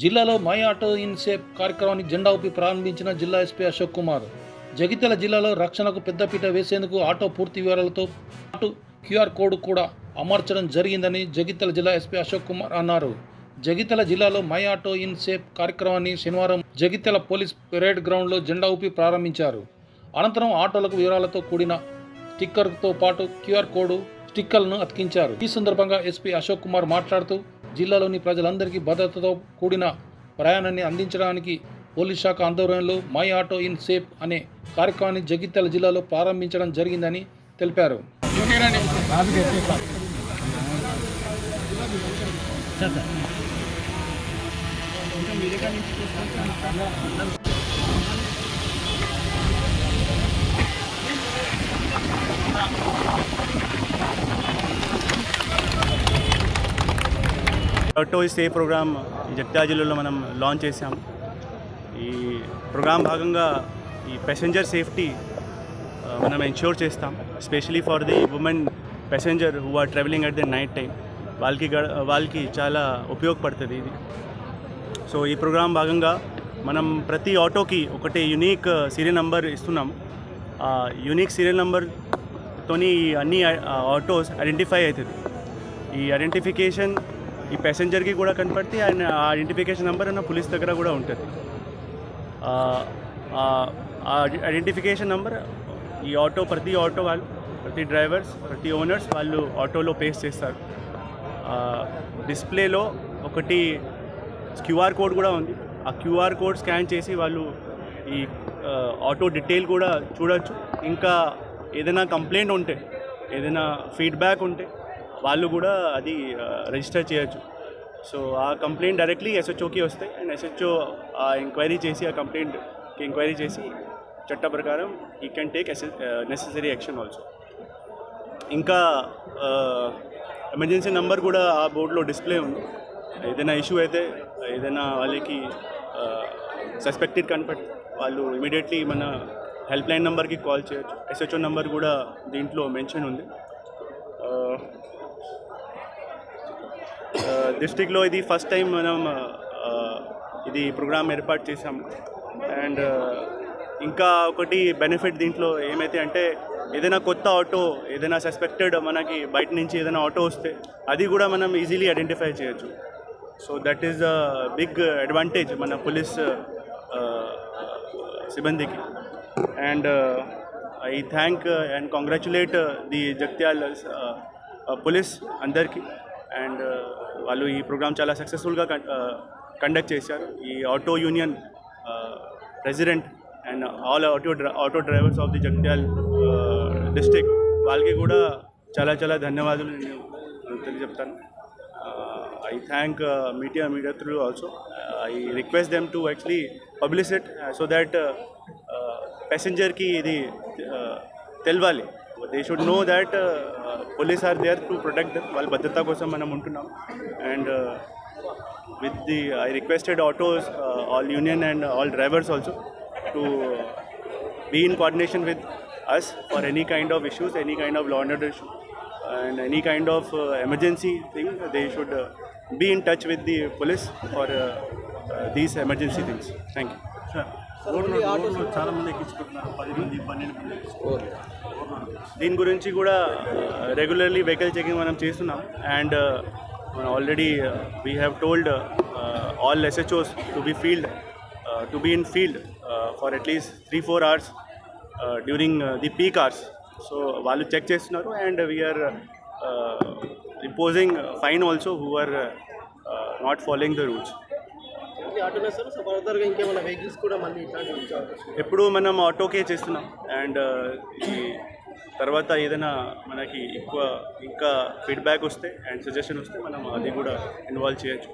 జిల్లాలో my auto in safe కార్యక్రమాన్ని జెండా ఊపి ప్రారంభించిన జిల్లా ఎస్పీ అశోక్ కుమార్. జగిత్యాల జిల్లాలో రక్షణకు పెద్దపీట వేసేందుకు ఆటో పూర్తి వివరాలతో పాటు క్యూఆర్ కోడ్ కూడా అమర్చడం జరిగిందని జగిత్యాల జిల్లా ఎస్పీ అశోక్ కుమార్ అన్నారు. జగిత్యాల జిల్లాలో మై ఆటో ఇన్ సేఫ్ కార్యక్రమాన్ని శనివారం జగిత్యాల పోలీస్ పెరేడ్ గ్రౌండ్లో జెండా ఊపి ప్రారంభించారు. అనంతరం ఆటోలకు వివరాలతో కూడిన స్టిక్కర్తో పాటు క్యూఆర్ కోడ్ స్టిక్కర్లను అతికించారు. ఈ సందర్భంగా ఎస్పీ అశోక్ కుమార్ మాట్లాడుతూ జిల్లాలోని ప్రజలందరికీ భద్రతతో కూడిన ప్రయాణాన్ని అందించడానికి పోలీస్ శాఖ ఆధ్వర్యంలో మై ఆటో ఇన్ సేఫ్ అనే కార్యక్రమాన్ని జగిత్యాల జిల్లాలో ప్రారంభించడం జరిగిందని తెలిపారు. Auto is safe program Jagtial జిల్లాలో మనం లాంచ్ చేసాం. ఈ ప్రోగ్రాం భాగంగా ఈ ప్యాసింజర్ సేఫ్టీ మనం ఎన్ష్యూర్ చేస్తాం, especially for the women passenger who are travelling at the night time. వాళ్ళకి చాలా ఉపయోగపడుతుంది ఇది. సో ఈ ప్రోగ్రాం భాగంగా మనం ప్రతి ఆటోకి ఒకటి యూనిక్ సీరియల్ నెంబర్ ఇస్తున్నాం. ఆ యూనిక్ సీరియల్ నెంబర్తోని అన్ని ఆటోస్ ఐడెంటిఫై అవుతుంది. ఈ ఐడెంటిఫికేషన్ ఈ ప్యాసింజర్కి కూడా కనపడుతుంది అండ్ ఆ ఐడెంటిఫికేషన్ నెంబర్ అన్న పోలీస్ దగ్గర కూడా ఉంటుంది. ఆ ఐడెంటిఫికేషన్ నెంబర్ ఈ ప్రతి ఆటో వాళ్ళు, ప్రతి డ్రైవర్స్, ప్రతి ఓనర్స్ వాళ్ళు ఆటోలో పేస్ట్ చేస్తారు. డిస్ప్లేలో ఒకటి క్యూఆర్ కోడ్ కూడా ఉంది. ఆ క్యూఆర్ కోడ్ స్కాన్ చేసి వాళ్ళు ఈ ఆటో డీటెయిల్ కూడా చూడవచ్చు. ఇంకా ఏదైనా కంప్లైంట్ ఉంటే, ఏదైనా ఫీడ్బ్యాక్ ఉంటే వాళ్ళు కూడా అది రిజిస్టర్ చేయొచ్చు. సో ఆ కంప్లైంట్ డైరెక్ట్లీ ఎస్హెచ్ఓకి వస్తాయి అండ్ ఎస్హెచ్ఓ ఆ ఎంక్వైరీ చేసి, ఆ కంప్లైంట్కి ఎంక్వైరీ చేసి చట్ట ప్రకారం ఈ can take necessary action also. ఇంకా ఎమర్జెన్సీ నెంబర్ కూడా ఆ బోర్డులో డిస్ప్లే ఉంది. ఏదైనా ఇష్యూ అయితే, ఏదైనా వాళ్ళకి సస్పెక్టెడ్ కనపడి వాళ్ళు ఇమీడియట్లీ మన హెల్ప్ లైన్ నెంబర్కి కాల్ చేయొచ్చు. ఎస్హెచ్ఓ నెంబర్ కూడా దీంట్లో మెన్షన్ ఉంది. డిస్ట్రిక్ట్లో ఇది ఫస్ట్ టైం మనం ఇది ప్రోగ్రామ్ ఏర్పాటు చేసాము. అండ్ ఇంకా ఒకటి బెనిఫిట్ దీంట్లో ఏమైతే అంటే, ఏదైనా కొత్త ఆటో, ఏదైనా సస్పెక్టెడ్ మనకి బయట నుంచి ఏదైనా ఆటో వస్తే అది కూడా మనం ఈజీలీ ఐడెంటిఫై చేయొచ్చు. So that is the big advantage మన పోలీస్ సిబ్బందికి. And I thank and congratulate the Jagtial police అందరికీ. అండ్ వాళ్ళు ఈ ప్రోగ్రామ్ చాలా సక్సెస్ఫుల్గా కండక్ట్ చేశారు. ఈ auto union president and all auto drivers of the Jagtial district వాళ్ళకి కూడా చాలా చాలా ధన్యవాదాలు నేను తెలియజెప్తాను. I thank media through also. I request them to actually publish it so that ప్యాసింజర్కి ఇది తెలవాలి. They should know that police are there to protect them. వాళ్ళ భద్రత కోసం మనం ఉంటున్నాం. And with the I requested autos, all union and all drivers also to be in coordination with us for any kind of issues, any kind of law and order issue and any kind of emergency thing. They should be in touch with the police for these emergency things. Thank you. Sure. చాలా మంది ఎక్కించుకుంటున్నారు, 10 మంది 12 మంది. దీని గురించి కూడా regularly vehicle checking మనం చేస్తున్నాం. And already we have told all SHOs to be in field for at least 3-4 hours during the peak hours. So వాళ్ళు చెక్ చేస్తున్నారు and we are imposing fine also who are not following the rules. ఎప్పుడు మనం ఆటోకే చేస్తున్నాం. And ఈ తర్వాత ఏదైనా మనకి ఇంకా ఫీడ్బ్యాక్ వస్తే అండ్ సజెషన్ వస్తే మనం అది కూడా ఇన్వాల్వ్ చేయొచ్చు.